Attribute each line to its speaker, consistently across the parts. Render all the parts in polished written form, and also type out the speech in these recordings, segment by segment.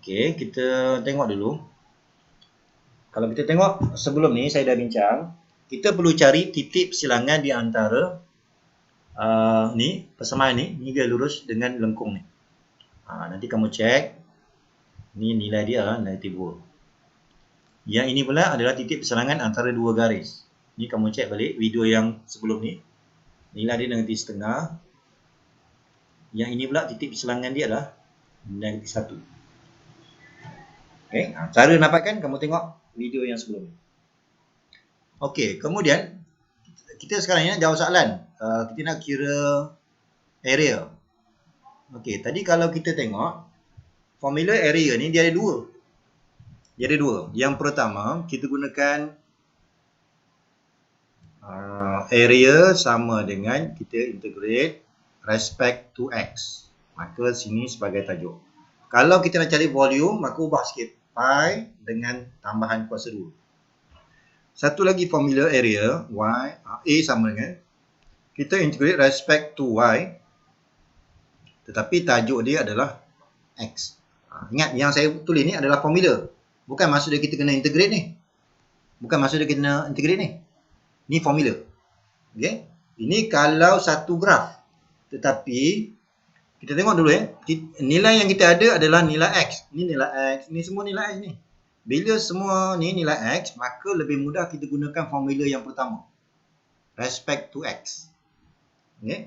Speaker 1: Okey, kita tengok dulu. Kalau kita tengok sebelum ni saya dah bincang, kita perlu cari titik persilangan di antara ni persamaan ni dia lurus dengan lengkung ni. Nanti kamu cek ni nilai dia -2. Yang ini pula adalah titik persilangan antara dua garis. Ni kamu cek balik video yang sebelum ni. Nilai dia -1/2. Yang ini pula titik persilangan dia adalah -1. Okey, cara dapatkan kamu tengok video yang sebelum ni. Okey, kemudian kita sekarang ni nak jawab soalan. Kita nak kira area. Okey, tadi kalau kita tengok formula area ni dia ada dua. Yang pertama, kita gunakan area sama dengan kita integrate respect to x. Maka sini sebagai tajuk. Kalau kita nak cari volume, maka ubah sikit pi dengan tambahan kuasa 2. Satu lagi formula area A sama dengan kita integrate respect to y, tetapi tajuk dia adalah x. Ingat yang saya tulis ni adalah formula. Bukan maksud dia kita kena integrate ni. Ni formula. Okey. Ini kalau satu graf. Tetapi kita tengok dulu nilai yang kita ada adalah nilai x. Ni nilai x, ni semua nilai x ni. Bila semua ni nilai x, maka lebih mudah kita gunakan formula yang pertama. Respect to x. Okey.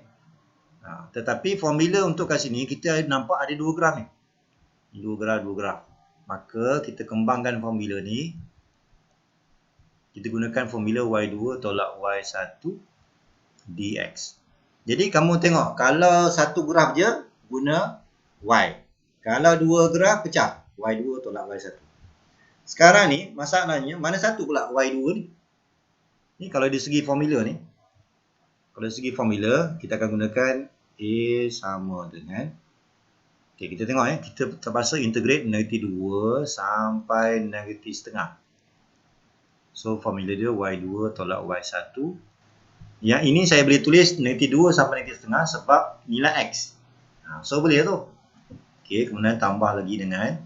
Speaker 1: Tetapi formula untuk kat sini kita nampak ada dua graf ni. Dua graf. Maka kita kembangkan formula ni. Kita gunakan formula y2 tolak y1 dx. Jadi kamu tengok, kalau satu graf je guna y. Kalau dua graf pecah, y2 tolak y1. Sekarang ni masalahnya mana satu pula y2 ni? Ni kalau dari segi formula ni. Kalau dari segi formula kita akan gunakan A sama dengan, okey, kita tengok kita terpaksa integrate -2 sampai -1/2. So formula dia y2 tolak y1. Yang ini saya boleh tulis -2 sampai -1/2 sebab nilai x. So boleh tu. Okey, kemudian tambah lagi dengan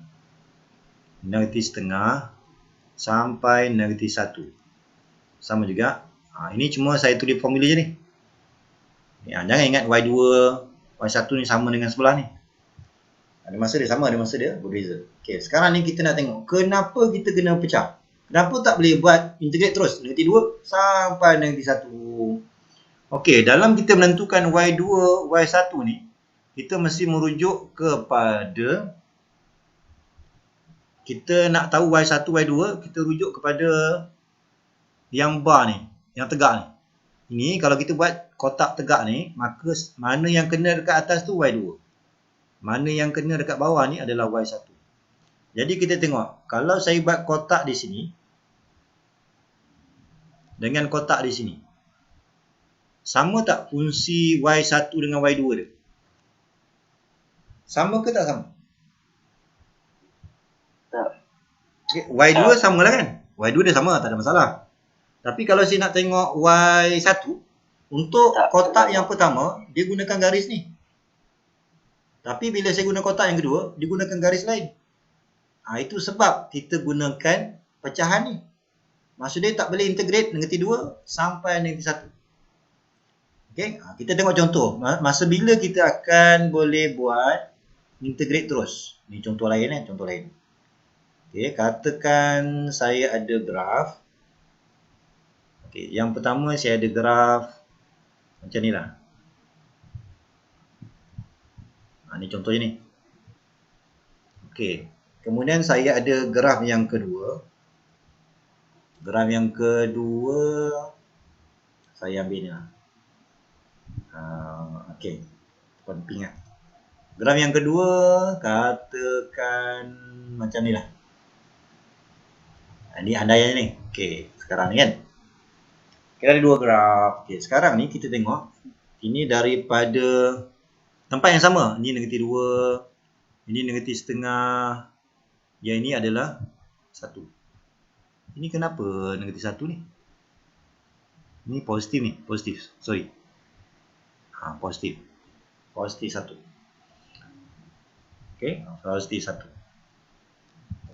Speaker 1: -1/2 sampai -1. Sama juga. Ini cuma saya tulis formula je ni. Jangan ingat y2, y1 ni sama dengan sebelah ni. Ada masa dia sama, ada masa dia berbeza. Okey, sekarang ni kita nak tengok kenapa kita kena pecah. Kenapa tak boleh buat integrate terus -2 sampai -1. Okey, dalam kita menentukan y2, y1 ni, kita mesti merujuk kepada, kita nak tahu y1, y2, kita rujuk kepada yang bar ni, yang tegak ni. Ini kalau kita buat kotak tegak ni, maka mana yang kena dekat atas tu y2. Mana yang kena dekat bawah ni adalah y1. Jadi kita tengok, kalau saya buat kotak di sini dengan kotak di sini, sama tak fungsi y1 dengan y2 dia? Sama ke tak sama? Tak. Okay, y2 sama lah kan? Y2 dia sama, tak ada masalah. Tapi kalau saya nak tengok y1, untuk kotak yang pertama, dia gunakan garis ni. Tapi bila saya guna kotak yang kedua, dia gunakan garis lain. Itu sebab kita gunakan pecahan ni. Maksud dia tak boleh integrate -2 sampai -1. Okey, kita tengok contoh. Masa bila kita akan boleh buat integrate terus. Ni contoh lain contoh lain. Okey, katakan saya ada graf. Okey, yang pertama saya ada graf macam ni lah. Ni contohnya ni. Okey, kemudian saya ada graf yang kedua. Graf yang kedua saya ambil ni lah. Okey, penting lah. Graf yang kedua katakan macam ni lah. Ni andaian ni. Okey, sekarang ni kan. Kita ada dua graf. Okey, sekarang ni kita tengok. Ini daripada tempat yang sama. Ini -2. Ini -1/2. Yang ini adalah 1. Ini kenapa -1 ni? Ini positif ni. Positif. Sorry. Positif. Positif 1. Okey. Positif 1.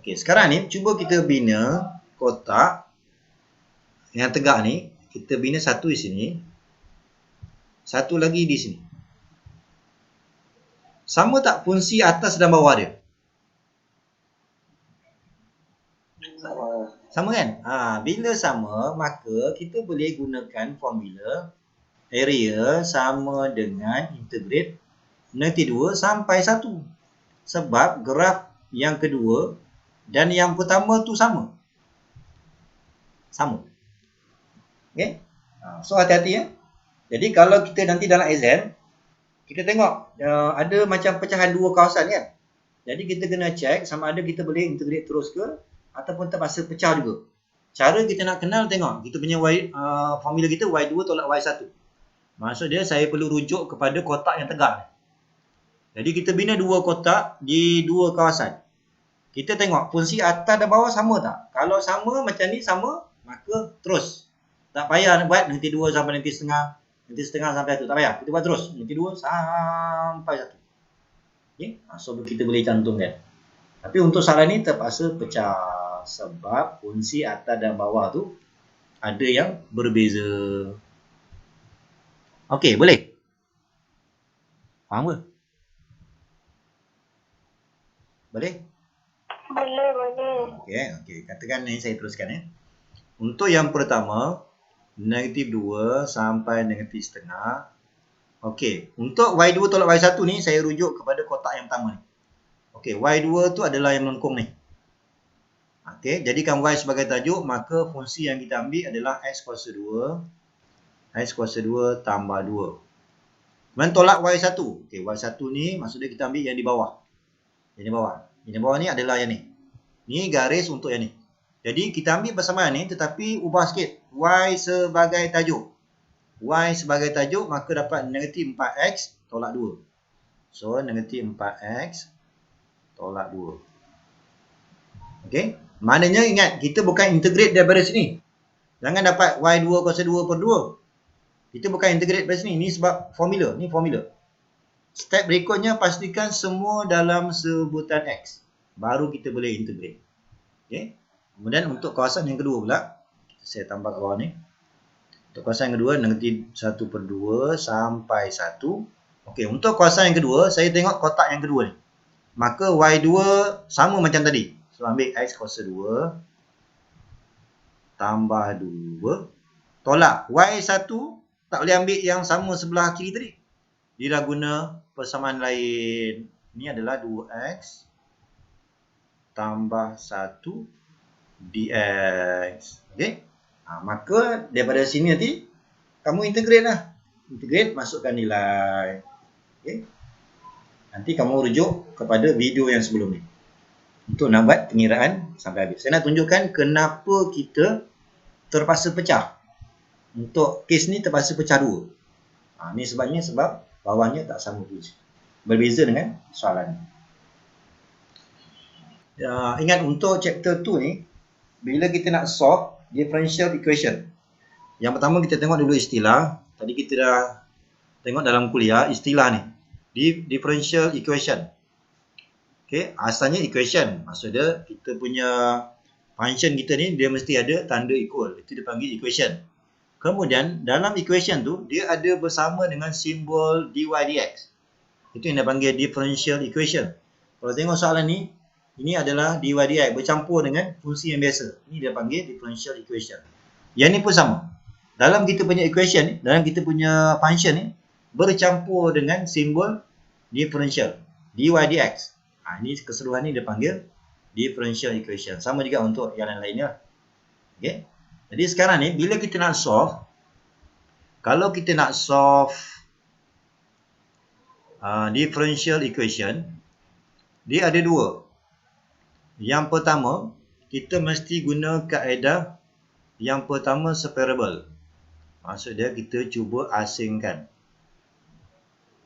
Speaker 1: Okey, sekarang ni cuba kita bina kotak yang tegak ni. Kita bina satu di sini. Satu lagi di sini. Sama tak fungsi atas dan bawah dia? Sama kan? Bila sama, maka kita boleh gunakan formula area sama dengan integrate -2 sampai 1. Sebab graf yang kedua dan yang pertama tu sama. Sama. Okay? So hati-hati ya. Jadi kalau kita nanti dalam exam, kita tengok ada macam pecahan dua kawasan kan. Jadi kita kena check sama ada kita boleh integrate terus ke ataupun terpaksa pecah juga. Cara kita nak kenal tengok kita punya formula kita Y2 tolak Y1. Maksud dia saya perlu rujuk kepada kotak yang tegak. Jadi kita bina dua kotak di dua kawasan. Kita tengok fungsi atas dan bawah sama tak? Kalau sama macam ni sama, maka terus. Tak payah nak buat nanti 2 sampai nanti setengah. Nanti setengah sampai 1. Tak payah. Kita buat terus. Nanti 2 sampai 1. Okay? So kita boleh cantumkan. Tapi untuk soalan ni terpaksa pecah. Sebab fungsi atas dan bawah tu ada yang berbeza. Okey, boleh? Faham ke? Boleh?
Speaker 2: Boleh.
Speaker 1: Okey. Katakan ni saya teruskan ya. Untuk yang pertama, -2 sampai -1/2. Okey, untuk Y2 tolak Y1 ni saya rujuk kepada kotak yang pertama ni. Okey, Y2 tu adalah yang melengkung ni. Okey, jadikan Y sebagai tajuk, maka fungsi yang kita ambil adalah X kuasa 2. X kuasa 2 tambah 2. Mentolak Y1. Okey, Y1 ni maksudnya kita ambil yang di bawah. Yang di bawah ni adalah yang ni. Ni garis untuk yang ni. Jadi kita ambil persamaan ni tetapi ubah sikit. Y sebagai tajuk. Y sebagai tajuk maka dapat -4x tolak 2. So -4x tolak 2. Okey. Maknanya ingat kita bukan integrate daripada sini. Jangan dapat Y2 kuasa 2 per 2. Kita bukan integrate dari sini. Ni sebab formula. Ni formula. Step berikutnya pastikan semua dalam sebutan X. Baru kita boleh integrate. Okay. Kemudian untuk kawasan yang kedua pula. Saya tambah bawah ni. Untuk kawasan yang kedua, -1/2 sampai 1. Okey, untuk kawasan yang kedua, saya tengok kotak yang kedua ni. Maka Y2 sama macam tadi. So, ambil X kuasa 2. Tambah 2. Tolak. Y1 tak boleh ambil yang sama sebelah kiri tadi. Dia dah guna persamaan lain. Ini adalah 2x tambah 1 dx. Okey. Maka daripada sini nanti kamu integrate lah. Integrate, masukkan nilai. Okey. Nanti kamu rujuk kepada video yang sebelum ni. Untuk nak buat pengiraan sampai habis. Saya nak tunjukkan kenapa kita terpaksa pecah. Untuk kes ni terpaksa pecah 2. Ni sebabnya sebab bawahnya tak sama fungsi. Berbeza dengan soalan ni. Ingat untuk chapter 2 ni, bila kita nak solve differential equation. Yang pertama kita tengok dulu istilah. Tadi kita dah tengok dalam kuliah istilah ni. Differential equation. Okay, asalnya equation. Maksudnya kita punya function kita ni dia mesti ada tanda equal. Itu dipanggil equation. Kemudian dalam equation tu dia ada bersama dengan simbol dy dx. Itu yang dia panggil differential equation. Kalau tengok soalan ni, ini adalah dy dx bercampur dengan fungsi yang biasa. Ini dia panggil differential equation. Yang ni pun sama. Dalam kita punya equation ni, dalam kita punya function ni bercampur dengan simbol differential dy dx. Ini keseluruhan ni dia panggil differential equation. Sama juga untuk yang lain-lainnya. Okey. Jadi sekarang ni bila kita nak solve, kalau kita nak solve differential equation, dia ada dua. Yang pertama, kita mesti guna kaedah yang pertama separable. Maksud dia kita cuba asingkan.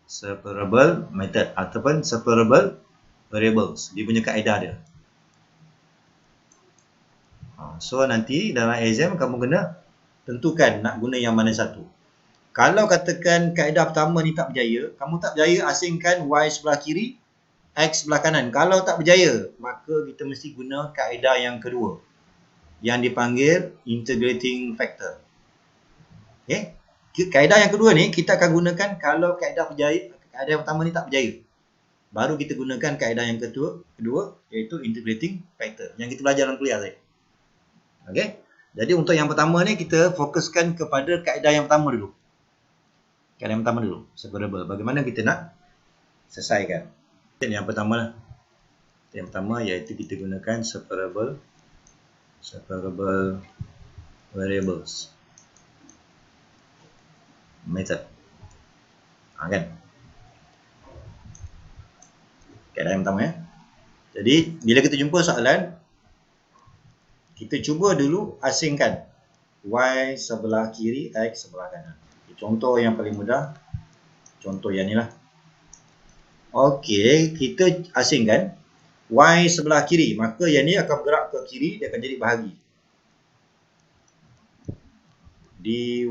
Speaker 1: Separable method ataupun separable variables. Dia punya kaedah dia. So nanti dalam exam kamu kena tentukan nak guna yang mana satu. Kalau katakan kaedah pertama ni tak berjaya, kamu tak berjaya asingkan y sebelah kiri, X sebelah kanan. Kalau tak berjaya, maka kita mesti guna kaedah yang kedua yang dipanggil integrating factor. Okay. Kaedah yang kedua ni kita akan gunakan kalau kaedah berjaya, kaedah yang pertama ni tak berjaya. Baru kita gunakan kaedah yang kedua iaitu integrating factor yang kita belajar dalam kuliah tadi. Okey. Jadi untuk yang pertama ni kita fokuskan kepada kaedah yang pertama dulu. Kaedah yang pertama dulu, separable. Bagaimana kita nak selesaikan? Yang pertama lah. Yang pertama iaitu kita gunakan separable variables method. Kan? Kaedah yang pertama ya. Jadi bila kita jumpa soalan, kita cuba dulu asingkan y sebelah kiri, x sebelah kanan. Contoh yang paling mudah, contoh yang ni lah. Okey, kita asingkan y sebelah kiri, maka yang ni akan bergerak ke kiri, dia akan jadi bahagi. dy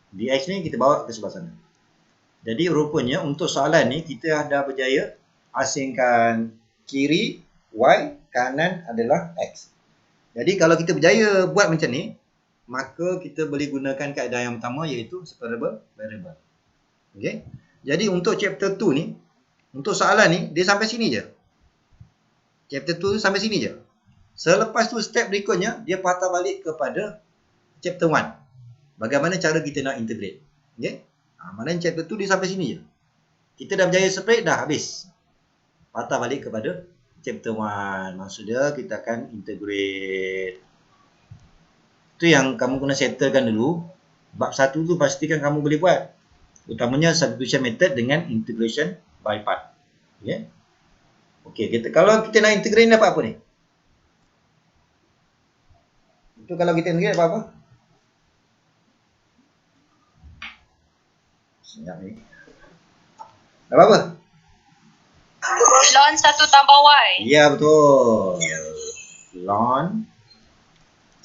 Speaker 1: dx ni kita bawa ke sebelah sana. Jadi rupanya untuk soalan ni kita dah berjaya asingkan kiri y, kanan adalah x. Jadi kalau kita berjaya buat macam ni, maka kita boleh gunakan kaedah yang pertama iaitu separable variable. Okey. Jadi untuk chapter 2 ni, untuk soalan ni dia sampai sini je. Chapter 2 sampai sini je. Selepas tu step berikutnya dia patah balik kepada chapter 1. Bagaimana cara kita nak integrate. Okey. Maknanya chapter 2 dia sampai sini je. Kita dah berjaya separate dah habis. Patah balik kepada chapter 1. Maksudnya kita akan integrate. Itu yang kamu kena settlekan dulu. Bab 1 tu pastikan kamu boleh buat. Utamanya substitution method dengan integration by part. Okay. Okey, kalau kita nak integrate dapat apa ni? Itu kalau kita integrate dapat apa? Senyap ni. Dapat apa?
Speaker 2: Ln 1 tambah y.
Speaker 1: Ya, betul. Ln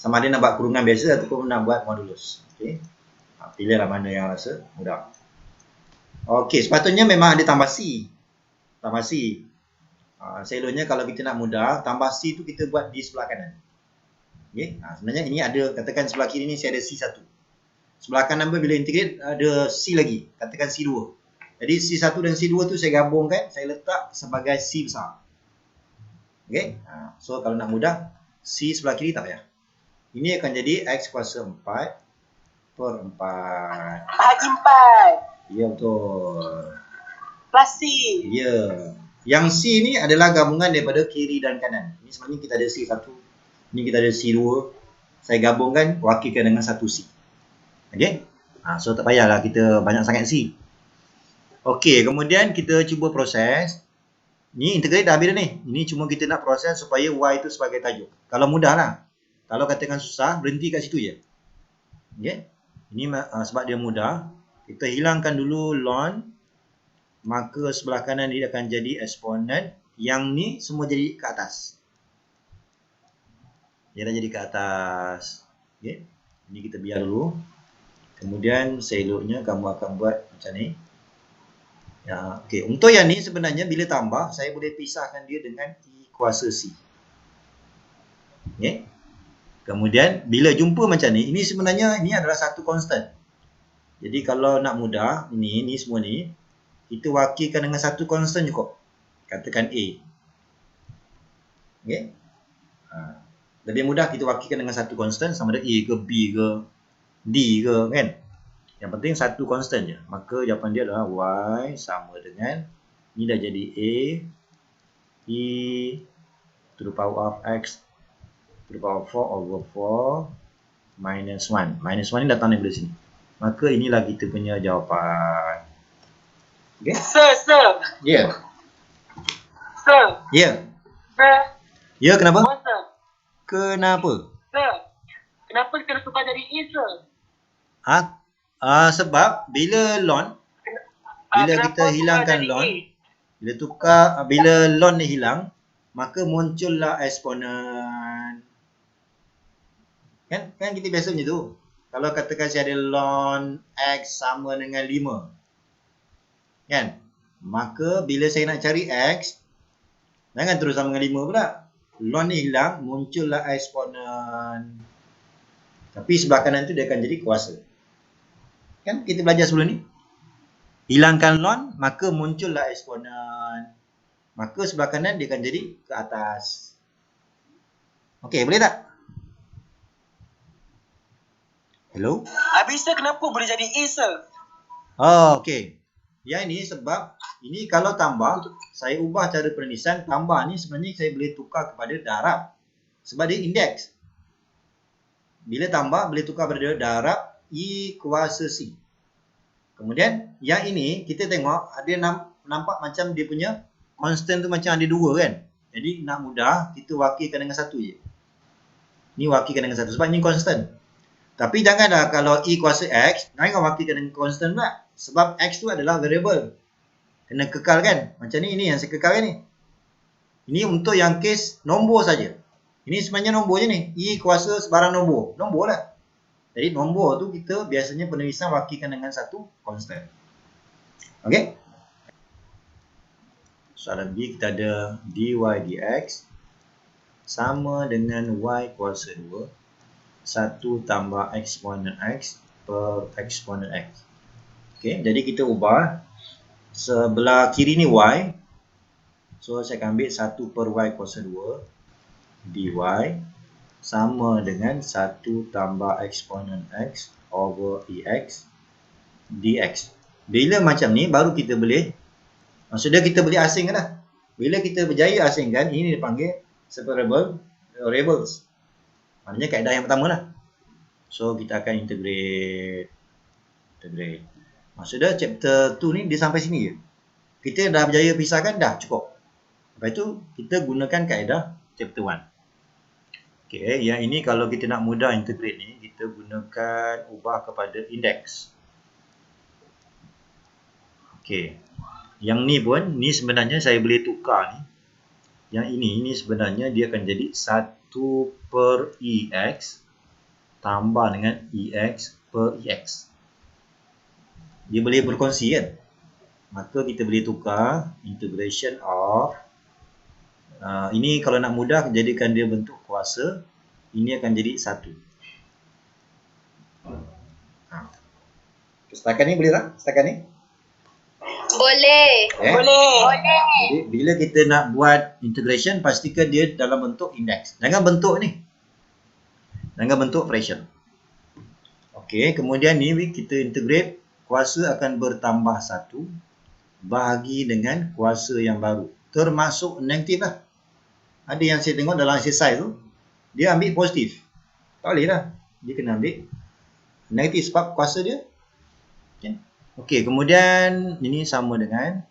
Speaker 1: sama ada nak buat kurungan biasa ataupun nak buat modulus. Okey. Pilihlah mana yang rasa mudah. Okey, sepatutnya memang ada tambah C. Tambah C. Selalunya kalau kita nak mudah, tambah C tu kita buat di sebelah kanan. Okey. Sebenarnya ini ada, katakan sebelah kiri ni saya ada C1. Sebelah kanan pun bila integrate ada C lagi. Katakan C2. Jadi C1 dan C2 tu saya gabungkan, saya letak sebagai C besar. Okey. So kalau nak mudah, C sebelah kiri tak payah. Ini akan jadi X kuasa 4 per 4.
Speaker 2: Bahagi 4.
Speaker 1: Ya, betul.
Speaker 2: Plus C.
Speaker 1: Ya. Yang C ni adalah gabungan daripada kiri dan kanan. Ini sebenarnya kita ada C1. Ini kita ada C2. Saya gabungkan, wakilkan dengan satu C. Okey. So tak payahlah kita banyak sangat C. Okey, kemudian kita cuba proses. Ni integrate dah habis dah ni. Ini cuma kita nak proses supaya Y itu sebagai tajuk. Kalau mudah lah. Kalau katakan susah, berhenti kat situ je. Okay. Ini sebab dia mudah. Kita hilangkan dulu ln. Maka sebelah kanan dia akan jadi eksponen. Yang ni semua jadi ke atas. Dia dah jadi ke atas. Okay. Ini kita biar dulu. Kemudian seloknya kamu akan buat macam ni. Ya, okay. Untuk yang ni sebenarnya bila tambah, saya boleh pisahkan dia dengan I kuasa C. Okay. Kemudian bila jumpa macam ni, ini sebenarnya ini adalah satu constant. Jadi kalau nak mudah, ini semua ni kita wakilkan dengan satu constant cukup. Katakan A. Okey. Lebih mudah kita wakilkan dengan satu constant sama ada A ke B ke D ke kan. Yang penting satu constant je. Maka jawapan dia adalah Y sama dengan ini dah jadi A E to the power of X to the power 4 over 4 minus 1. Minus 1 ni datang daripada sini. Maka inilah kita punya jawapan. Okay?
Speaker 2: Sir.
Speaker 1: Ya. Yeah.
Speaker 2: Sir.
Speaker 1: Ya. Yeah.
Speaker 2: Sir.
Speaker 1: Ya, kenapa?
Speaker 2: What, sir?
Speaker 1: Kenapa?
Speaker 2: Sir. Kenapa kita tukar jadi E, sir?
Speaker 1: Sebab bila ln, bila kita hilangkan ln, bila ln ni hilang, maka muncullah eksponen. Kan kita biasa macam tu. Kalau katakan saya ada ln x sama dengan 5. Kan? Maka bila saya nak cari X, jangan terus sama dengan 5 pula. Lon ni hilang, muncullah eksponen. Tapi sebelah kanan tu dia akan jadi kuasa. Kan kita belajar sebelum ni. Hilangkan lon, maka muncullah eksponen. Maka sebelah kanan dia akan jadi ke atas. Okey, boleh tak? Hello?
Speaker 2: Habis sir, kenapa boleh jadi A sir?
Speaker 1: Oh, okey. Yang ini sebab, ini kalau tambah, saya ubah cara penulisan. Tambah ni sebenarnya saya boleh tukar kepada darab. Sebab dia indeks. Bila tambah, boleh tukar kepada darab I kuasa C. Kemudian, yang ini, kita tengok, ada nampak macam dia punya constant tu macam ada 2 kan. Jadi, nak mudah, kita wakilkan dengan 1 je. Ni wakilkan dengan 1 sebab ni constant. Tapi janganlah kalau I kuasa X, jangan wakilkan dengan constant pula. Sebab X tu adalah variable. Kena kekal kan. Macam ni yang saya kekalkan ni. Ini untuk yang kes nombor saja. Ini sebenarnya nombor je ni. I kuasa sebarang nombor. Nombor lah. Jadi nombor tu kita biasanya penulisan wakilkan dengan 1 constant. Okey. Soalan B kita ada dy dx sama dengan y kuasa 2 1 tambah eksponen x per eksponen x. Okey, jadi kita ubah sebelah kiri ni y. So saya akan ambil 1 per y kuasa 2 dy sama dengan 1 tambah eksponen x over ex dx. Bila macam ni baru kita boleh, maksudnya kita boleh asingkan lah. Bila kita berjaya asingkan, ini dipanggil separable variables. Maknanya kaedah yang pertama lah. So kita akan integrate. Maksudnya chapter 2 ni dia sampai sini je. Kita dah berjaya pisahkan, dah cukup. Lepas tu kita gunakan kaedah chapter 1. Okay, yang ini kalau kita nak mudah integrate ni, kita gunakan ubah kepada indeks. Okay, yang ni pun, ni sebenarnya saya boleh tukar ni. Yang ini sebenarnya dia akan jadi 1 per ex tambah dengan ex per ex. Dia boleh berkongsi kan. Maka kita boleh tukar integration of ini kalau nak mudah jadikan dia bentuk kuasa. Ini akan jadi 1. Setakat ni boleh tak? Setakat ni?
Speaker 3: Boleh.
Speaker 2: Boleh.
Speaker 1: Jadi bila kita nak buat integration, pastikan dia dalam bentuk indeks. Jangan bentuk ni. Jangan bentuk fraction. Okey, kemudian ni kita integrate, kuasa akan bertambah 1 bahagi dengan kuasa yang baru. Termasuk negatif lah. Ada yang saya tengok dalam exercise tu, dia ambil positif. Tak boleh lah. Dia kena ambil negatif sebab kuasa dia. Okay. Okey, kemudian ini sama dengan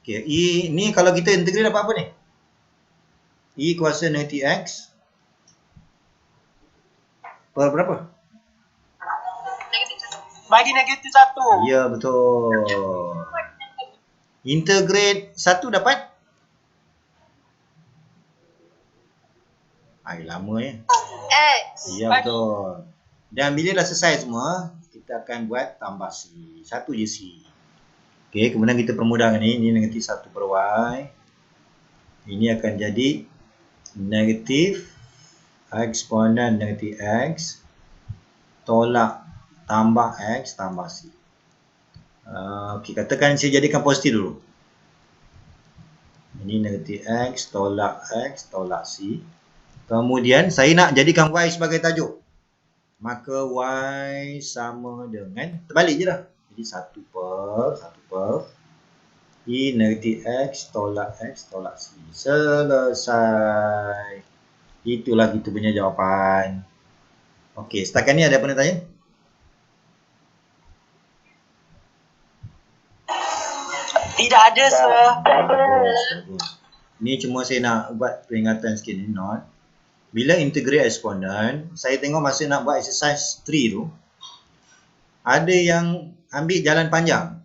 Speaker 1: okey, I ni kalau kita integrate dapat apa ni? I kuasa negatif X per berapa?
Speaker 2: Bagi negatif 1.
Speaker 1: Ya, betul. Integrate 1 dapat? Lama ya.
Speaker 3: X.
Speaker 1: Ya, betul. Dan bila dah selesai semua, kita akan buat tambah C. 1 je C. Okey, kemudian kita permudahkan ni. Ini negatif 1 per Y. Ini akan jadi negatif eksponen negatif X tolak tambah X tambah C. Okey, katakan saya jadikan positif dulu. Ini negatif X tolak C. Kemudian saya nak jadikan Y sebagai tajuk. Maka Y sama dengan, terbalik je dah. Jadi 1 per I negatif X tolak C. Selesai. Itulah kita punya jawapan. Okey, setakat ni ada apa nak tanya?
Speaker 2: Tidak ada sir.
Speaker 1: Bagus. Ni cuma saya nak buat peringatan sikit ni, note. Bila integrate eksponen, saya tengok masa nak buat exercise 3 tu, ada yang ambil jalan panjang.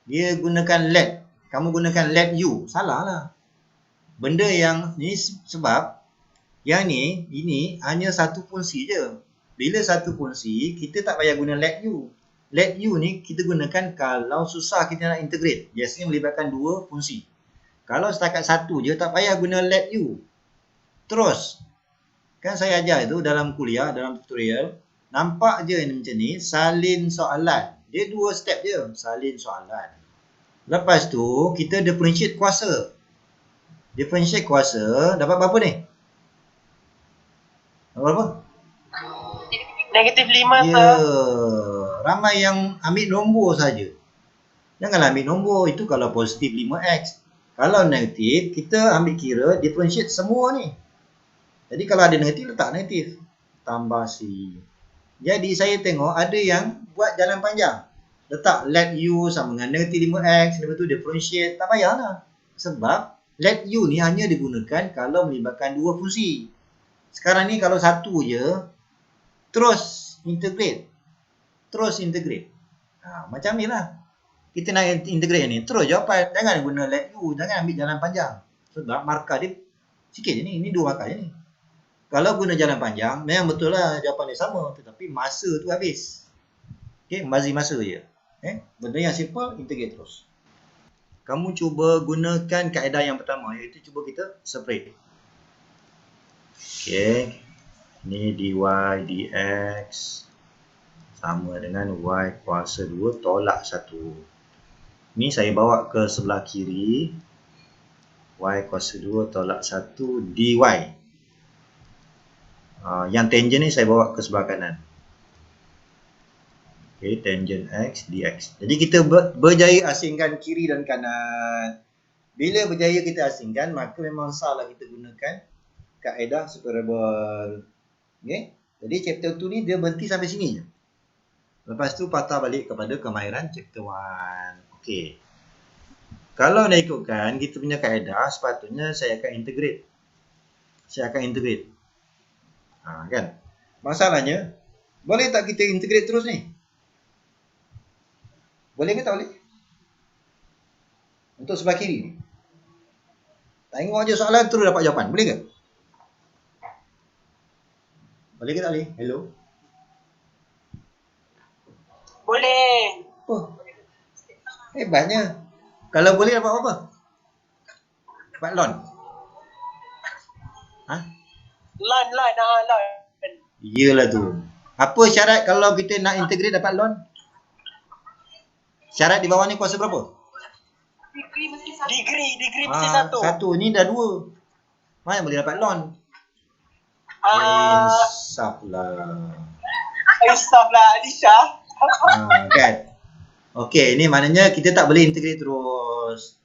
Speaker 1: Dia gunakan let. Kamu gunakan let U. Salah lah. Benda yang ni sebab yang ni, ini hanya satu fungsi je. Bila satu fungsi, kita tak payah guna let U. let u ni kita gunakan kalau susah kita nak integrate. Biasanya melibatkan dua fungsi. Kalau setakat satu je tak payah guna let u. Terus, kan saya ajar itu dalam kuliah, dalam tutorial, nampak je ni macam ni, salin soalan. Dia dua step je, salin soalan. Lepas tu, kita differentiate kuasa. Differentiate kuasa, dapat berapa ni? Dapat berapa?
Speaker 2: Negatif 5
Speaker 1: Ya,
Speaker 2: sir.
Speaker 1: ramai yang ambil nombor saja. Janganlah ambil nombor, itu kalau positif 5x. Kalau negatif, kita ambil kira differentiate semua ni. Jadi kalau ada negatif, letak negatif. Tambah C. Jadi saya tengok ada yang buat jalan panjang. Letak let u sama dengan negatif 5x, lepas tu differentiate. Tak payahlah. Sebab let u ni hanya digunakan kalau melibatkan dua fungsi. Sekarang ni kalau satu je, terus integrate. Terus integrate. Macam ni lah. Kita nak integrate ni. Terus jawapan. Jangan guna let u. Jangan ambil jalan panjang. Sebab markah dia sikit je ni. Ini dua markah je ni. Kalau guna jalan panjang, memang betul lah jawapan dia sama. Tetapi masa tu habis. Okay, membazir masa je. Benda yang simple, integrate terus. Kamu cuba gunakan kaedah yang pertama, iaitu cuba kita separate. Okay. Ni dy dx sama dengan y kuasa 2 tolak 1. Ni saya bawa ke sebelah kiri. Y kuasa 2 tolak 1 dy. Yang tangent ni saya bawa ke sebelah kanan. Okay, tangent x dx. Jadi kita berjaya asingkan kiri dan kanan. Bila berjaya kita asingkan, maka memang salah kita gunakan kaedah separable. Okay? Jadi chapter 2 ni dia berhenti sampai sini je. Lepas tu patah balik kepada kemahiran chapter 1. Okay. Kalau nak ikutkan kita punya kaedah, sepatutnya saya akan integrate. Kan? Masalahnya, boleh tak kita integrate terus ni? Boleh ke tak boleh? Untuk sebelah kiri ni. Tengok je soalan terus dapat jawapan. Boleh ke? Boleh ke tak boleh? Hello?
Speaker 2: Boleh.
Speaker 1: Oh. Hebatnya. Kalau boleh dapat apa? Dapat loan.
Speaker 2: Lan.
Speaker 1: Iyalah tu. Apa syarat kalau kita nak integrate dapat loan? Syarat di bawah ni kuasa berapa?
Speaker 2: Degree mesti satu.
Speaker 1: Satu. Ni dah 2. Mana boleh dapat loan? Insaf lah.
Speaker 2: Alisha.
Speaker 1: Kan? Okey, ni maknanya kita tak boleh integrate terus.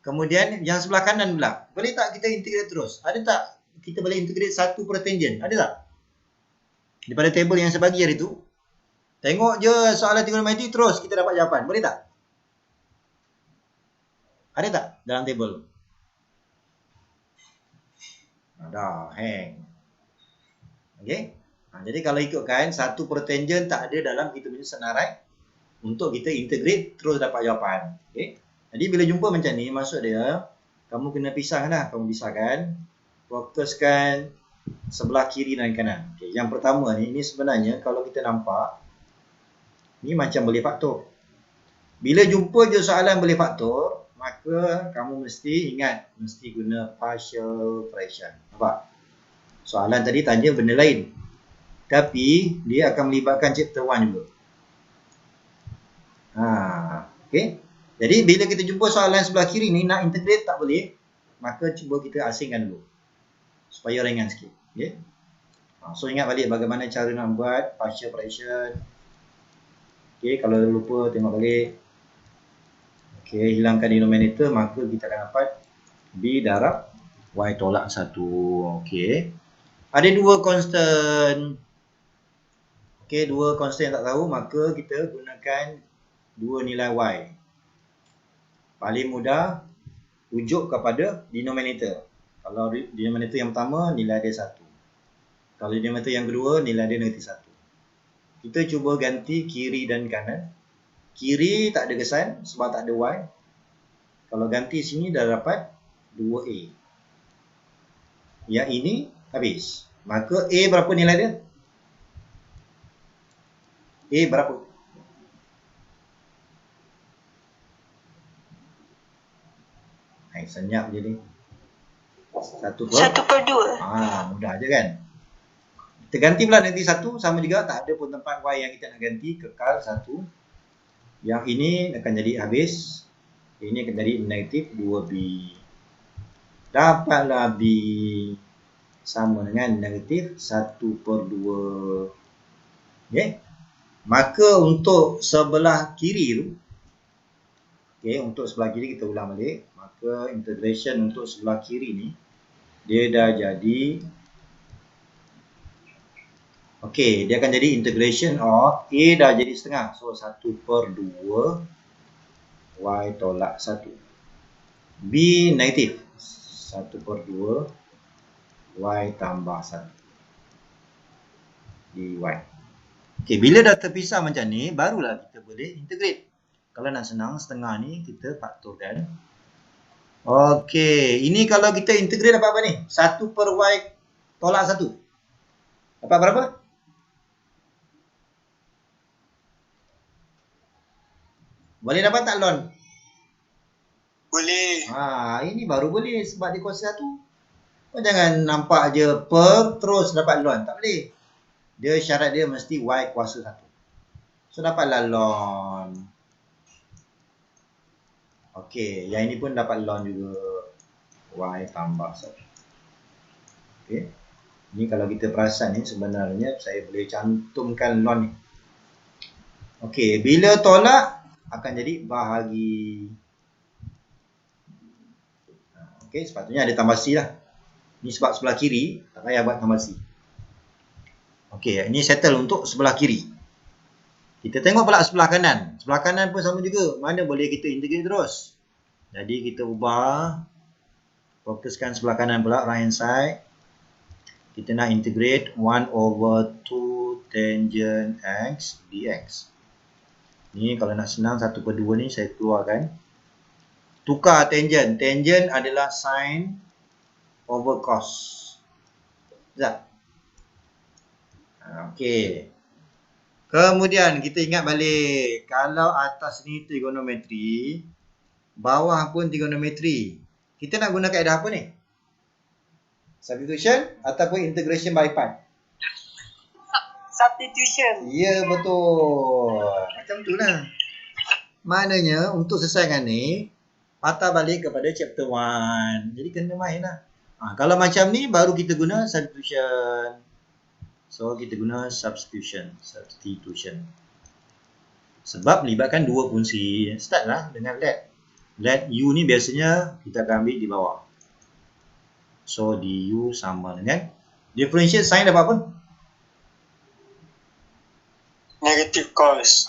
Speaker 1: Kemudian yang sebelah kanan pula. Boleh tak kita integrate terus? Ada tak kita boleh integrate 1 per tangent? Ada tak? Daripada table yang saya bagi hari tu. Tengok je soalan trigonometri terus kita dapat jawapan. Boleh tak? Ada tak dalam table? Dah, hang. Okey. Jadi kalau ikutkan 1 per tangent tak ada dalam kita punya senarai untuk kita integrate terus dapat jawapan. Okey. Jadi bila jumpa macam ni, maksud dia kamu kena pisahlah. Kamu pisahkan, fokuskan sebelah kiri dan kanan. Okey, yang pertama ni, ini sebenarnya kalau kita nampak ni macam boleh faktor. Bila jumpa je soalan boleh faktor, maka kamu mesti ingat, mesti guna partial fraction. Nampak? Soalan tadi tanya benda lain. Tapi dia akan melibatkan chapter 1 juga. Okey. Jadi bila kita jumpa soalan sebelah kiri ni nak integrate tak boleh, maka cuba kita asingkan dulu. Supaya ringan sikit. Okey. So ingat balik bagaimana cara nak buat partial fraction. Okey, kalau lupa tengok balik. Okey, hilangkan denominator, maka kita akan dapat B darab Y tolak 1. Okey. Ada 2 constant. Okey, 2 constant yang tak tahu, maka kita gunakan 2 nilai Y. Paling mudah rujuk kepada denominator. Kalau denominator yang pertama, nilai dia 1. Kalau denominator yang kedua, nilai dia negatif 1. Kita cuba ganti kiri dan kanan. Kiri tak ada kesan sebab tak ada Y. Kalau ganti sini dah dapat 2A. Yang ini habis. Maka A berapa nilai dia? A berapa? senyap je ni. 1/2. Mudah je kan. Kita ganti pula nanti 1, sama juga, tak ada pun tempat Y yang kita nak ganti, kekal 1. Yang ini akan jadi habis. Ini akan jadi negatif 2B. Dapatlah B sama dengan negatif 1/2. Okay. Maka untuk sebelah kiri tu, okay, untuk sebelah kiri kita ulang balik. Maka integration untuk sebelah kiri ni, dia dah jadi, okay, dia akan jadi integration of A dah jadi setengah. So 1/2 Y tolak 1. B negatif 1/2 Y tambah 1 dy. Okay, bila dah terpisah macam ni, barulah kita boleh integrate. Kalau nak senang, setengah ni kita faktorkan. Okay, ini kalau kita integrate dapat apa ni? 1/Y tolak 1. Dapat berapa? Boleh dapat tak Lon?
Speaker 2: Boleh.
Speaker 1: Ini baru boleh sebab dia kuasa 1. Kau jangan nampak je per terus dapat lon. Tak boleh. Dia syarat dia mesti Y kuasa 1. So dapatlah lon. Okey, yang ini pun dapat lon juga. Y tambah 1. Okey. Ini kalau kita perasan ni sebenarnya saya boleh cantumkan lon ni. Okey, bila tolak akan jadi bahagi. Okey, sepatutnya ada tambah C lah. Ni sebab sebelah kiri, tak payah buat tambah C. Okey, ini settle untuk sebelah kiri. Kita tengok pula sebelah kanan. Sebelah kanan pun sama juga. Mana boleh kita integrate terus. Jadi kita ubah. Fokuskan sebelah kanan pula, right hand side. Kita nak integrate 1/2 tangent X dx. Ni kalau nak senang 1/2 ni saya keluarkan. Tukar tangent. Tangent adalah sin over cos. Sekejap. Okey. Kemudian kita ingat balik. Kalau atas ni trigonometri, bawah pun trigonometri. Kita nak guna kaedah apa ni? Substitution ataupun integration by part?
Speaker 2: Substitution.
Speaker 1: Ya, betul. Macam tu lah. Maknanya untuk selesaikan ni, patah balik kepada chapter 1. Jadi kena main lah. Kalau macam ni baru kita guna substitution. So kita guna substitution. Sebab melibatkan dua fungsi. Start lah dengan let. Let U ni biasanya kita akan ambil di bawah. So du sama dengan differentiate sign dapat apa?
Speaker 2: Negative cos.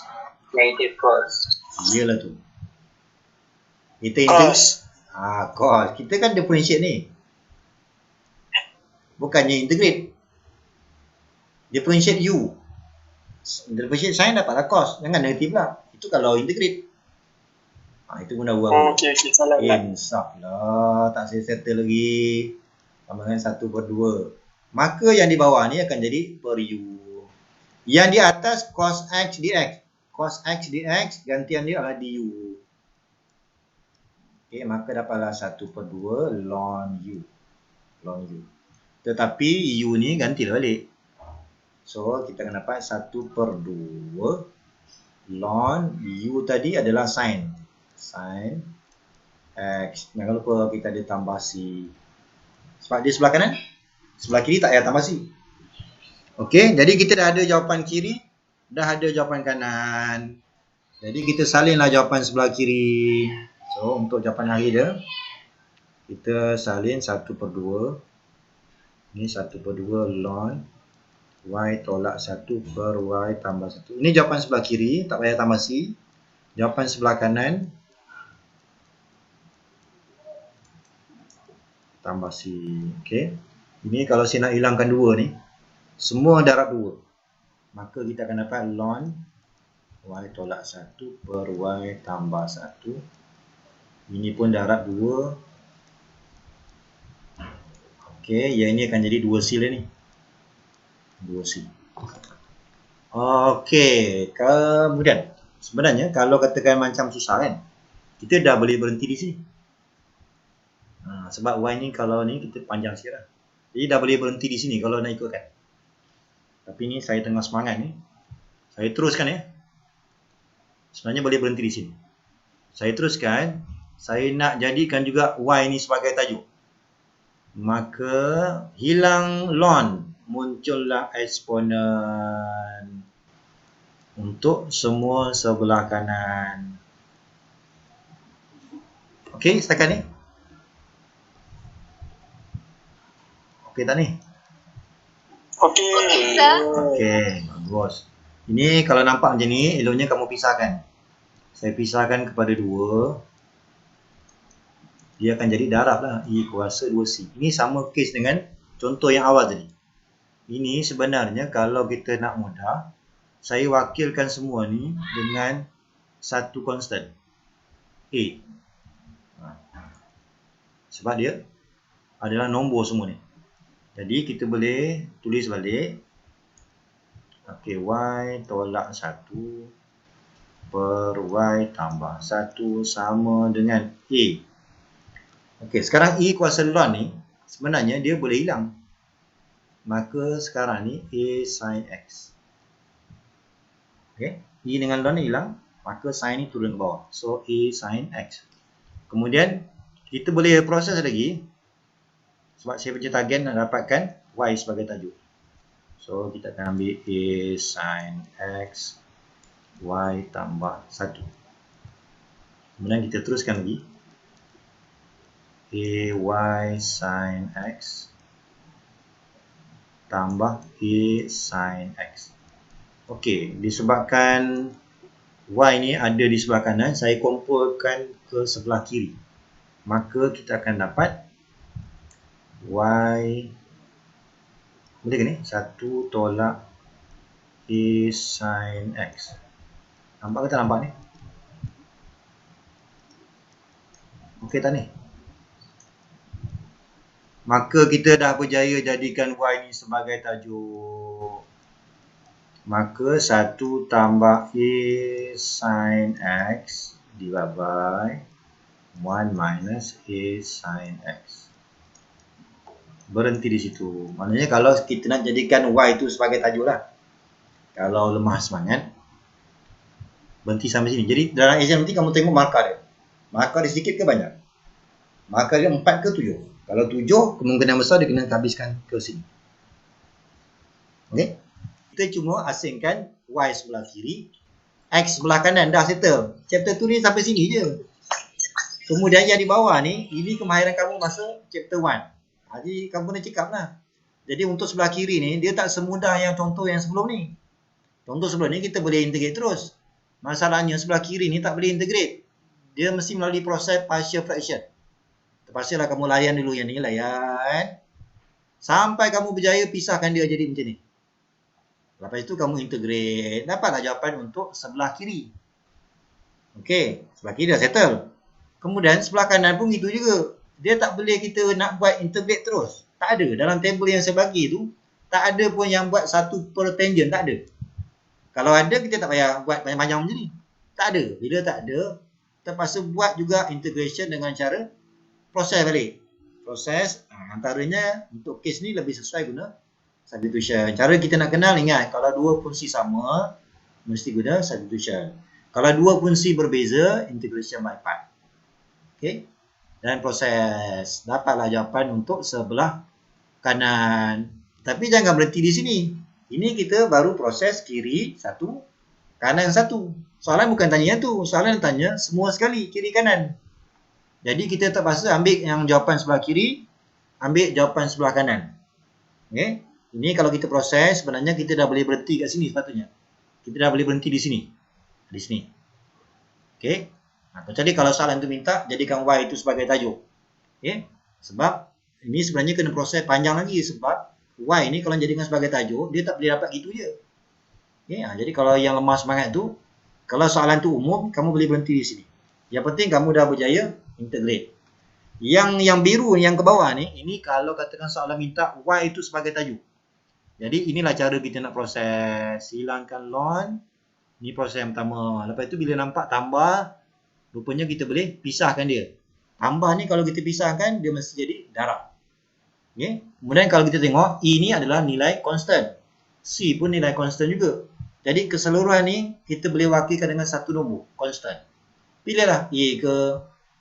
Speaker 1: Iyalah tu. Kita integrate. Cos. Kita kan differentiate ni. Bukannya integrate. Differentiate U. Differentiate sign dapatlah cos. Jangan negatif lah. Itu kalau integrate. Itu guna buang.
Speaker 2: Okey, salah.
Speaker 1: Insaf lah. Tak saya settle lagi. Sama dengan 1/2. Maka yang di bawah ni akan jadi per U. Yang di atas cos X dx. Cos X dx gantian dia adalah du. Okey, maka dapatlah 1/2 ln U. Tetapi U ni gantilah balik. So, kita akan dapat 1/2 ln U tadi adalah sin. Sin X. Jangan lupa kita ada tambah C. Sebab dia sebelah kanan. Sebelah kiri tak payah tambah C. Okey, jadi kita dah ada jawapan kiri. Dah ada jawapan kanan. Jadi kita salinlah jawapan sebelah kiri. So, untuk jawapan akhir dia, kita salin 1/2. Ini 1/2 ln Y tolak 1 per Y tambah 1. Ini jawapan sebelah kiri. Tak payah tambah C. Jawapan sebelah kanan. Tambah C. Okey. Ini kalau saya nak hilangkan 2 ni. Semua darab 2. Maka kita akan dapat ln Y tolak 1 per Y tambah 1. Ini pun darab 2. Okey, yang ini akan jadi 2C lah ni. 2C. Okey, kemudian sebenarnya kalau katakan macam susah kan, kita dah boleh berhenti di sini. Sebab Y ni kalau ni kita panjang sikit lah. Jadi dah boleh berhenti di sini kalau nak ikutkan. Tapi ni saya tengah semangat ni. Saya teruskan ya. Sebenarnya boleh berhenti di sini. Saya teruskan. Saya nak jadikan juga Y ni sebagai tajuk. Maka hilang ln. Muncullah eksponen untuk semua sebelah kanan. Okey, setakat ni. Okey tak ni?
Speaker 2: Okey.
Speaker 3: Okey, sir.
Speaker 1: Okey, bagus. Ini kalau nampak macam ni, eloknya kamu pisahkan. Saya pisahkan kepada 2. Dia akan jadi darab lah. E kuasa 2C. Ini sama kes dengan contoh yang awal tadi. Ini sebenarnya kalau kita nak mudah, saya wakilkan semua ni dengan satu konstan. A. Sebab dia adalah nombor semua ni. Jadi kita boleh tulis balik. Okey, Y tolak 1 per Y tambah 1 sama dengan A. Okey, sekarang E kuasa ln ni sebenarnya dia boleh hilang. Maka sekarang ni A sin X. Okey, E dengan ln ni hilang, maka sin ni turun ke bawah. So A sin X. Kemudian kita boleh proses lagi. Sebab saya punya target nak dapatkan Y sebagai tajuk. So kita akan ambil A sin X Y tambah 1. Kemudian kita teruskan lagi. AY sin X tambah A sin X. Okey, disebabkan Y ni ada di sebelah kanan, saya kumpulkan ke sebelah kiri. Maka kita akan dapat Y, boleh ke ni? 1 tolak A sin X. Nampak ke tak nampak ni? Okey tak ni? Maka kita dah berjaya jadikan Y ni sebagai tajuk. Maka 1 tambah A sin X divided by 1 minus A sin X. Berhenti di situ. Maknanya kalau kita nak jadikan Y itu sebagai tajuk lah. Kalau lemah semangat, berhenti sampai sini. Jadi dalam exam nanti kamu tengok markah dia. Markah dia sedikit ke banyak? Markah dia 4 ke 7? Kalau 7, kemungkinan besar dia kena habiskan ke sini. Okey? Kita cuma asingkan Y sebelah kiri, X sebelah kanan. Dah settle. Chapter 2 ni sampai sini je. Kemudian yang di bawah ni, ini kemahiran kamu masa chapter 1. Jadi kamu kena cakap lah. Jadi untuk sebelah kiri ni, dia tak semudah yang contoh yang sebelum ni. Contoh sebelum ni kita boleh integrate terus. Masalahnya sebelah kiri ni tak boleh integrate. Dia mesti melalui proses partial fraction. Terpaksa lah kamu layan dulu yang ni, layan. Sampai kamu berjaya pisahkan dia jadi macam ni. Lepas itu kamu integrate. Dapatlah jawapan untuk sebelah kiri. Okey, sebelah kiri dah settle. Kemudian sebelah kanan pun gitu juga. Dia tak boleh kita nak buat integrate terus. Tak ada. Dalam table yang saya bagi tu, tak ada pun yang buat 1 per tangent. Tak ada. Kalau ada, kita tak payah buat panjang-panjang macam ni. Tak ada. Bila tak ada, terpaksa buat juga integration dengan cara proses balik. Proses, antaranya untuk kes ni lebih sesuai guna substitution. Cara kita nak kenal, ingat, kalau dua fungsi sama, mesti guna substitution. Kalau dua fungsi berbeza, integration by part. Okey. Dan proses. Dapatlah jawapan untuk sebelah kanan. Tapi jangan berhenti di sini. Ini kita baru proses kiri satu, kanan satu. Soalan bukan tanya yang tu. Soalan tanya semua sekali, kiri kanan. Jadi kita terpaksa ambil yang jawapan sebelah kiri, ambil jawapan sebelah kanan. Okay. Ini kalau kita proses, sebenarnya kita dah boleh berhenti kat sini sepatutnya. Kita dah boleh berhenti di sini. Di sini. Okay. Kecuali kalau soalan itu minta, jadikan Y itu sebagai tajuk. Okay. Sebab ini sebenarnya kena proses panjang lagi. Sebab Y ini kalau jadikan sebagai tajuk, dia tak boleh dapat gitu je. Okay. Jadi kalau yang lemah semangat tu, kalau soalan tu umum, kamu boleh berhenti di sini. Yang penting kamu dah berjaya integrate. Yang biru yang ke bawah ni, ini kalau katakan soalan minta Y itu sebagai tajuk. Jadi inilah cara kita nak proses. Hilangkan ln. Ini proses yang pertama. Lepas itu bila nampak tambah, rupanya kita boleh pisahkan dia. Tambah ni kalau kita pisahkan, dia mesti jadi darab. Okay. Kemudian kalau kita tengok, E ni adalah nilai constant. C pun nilai constant juga. Jadi keseluruhan ni kita boleh wakilkan dengan satu nombor, constant. Pilihlah A ke,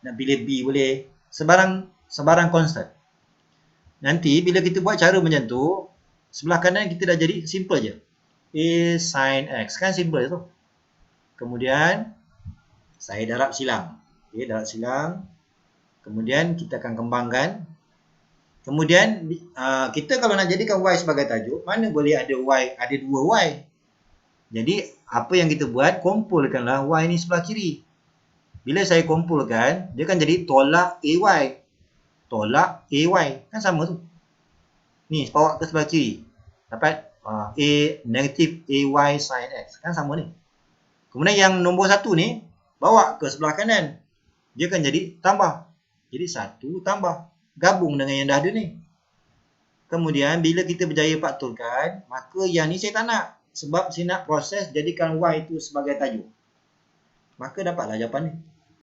Speaker 1: nak pilih B boleh. Sebarang constant. Nanti bila kita buat cara macam tu, sebelah kanan kita dah jadi simple je. A sin X. Kan simple je tu. Kemudian, saya darab silang. Okay, darab silang. Kemudian kita akan kembangkan. Kemudian kita kalau nak jadikan Y sebagai tajuk, mana boleh ada Y, ada dua Y. Jadi apa yang kita buat, kumpulkanlah Y ni sebelah kiri. Bila saya kumpulkan, dia kan jadi tolak AY. Tolak AY. Kan sama tu. Ni bawa ke sebelah kiri. Dapat A negatif AY sin X. Kan sama ni. Kemudian yang nombor 1 ni, bawa ke sebelah kanan. Dia kan jadi tambah. Jadi 1 tambah. Gabung dengan yang dah ada ni. Kemudian bila kita berjaya faktulkan, maka yang ni saya tak nak. Sebab saya nak proses jadikan Y itu sebagai tajuk. Maka dapatlah jawapan ni.